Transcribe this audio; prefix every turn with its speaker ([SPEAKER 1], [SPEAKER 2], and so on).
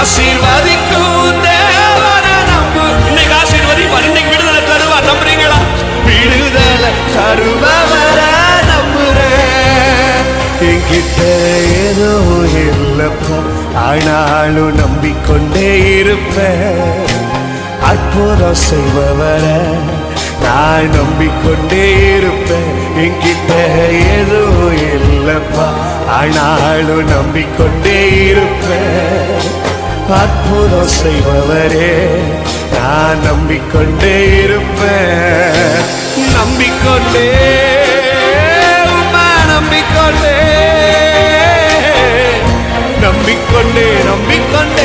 [SPEAKER 1] ஆசீர்வதிக்கும் தேவனை நம்பு. இன்னைக்கு ஆசீர்வதிப்பார், இன்னைக்கு விடுதலை தருவார். நம்புறீங்களா? விடுதலை தருபவரை நம்புறேன். என்கிட்ட ஏதோ இல்லப்பா, ஆனாலும் நம்பிக்கொண்டே இருப்பேன். அற்புதம் செய்பவரை நான் நம்பிக்கொண்டே இருப்பேன். என்கிட்ட ஏதோ இல்லப்பா, ஆனாலும் நம்பிக்கொண்டே இருப்பேன். அற்புதம் செய்பவரே நான் நம்பிக்கொண்டே இருப்பேன். நம்பிக்கொண்டே நம்பிக்கொண்டே நம்பிக்கொண்டே நம்பிக்கொண்டே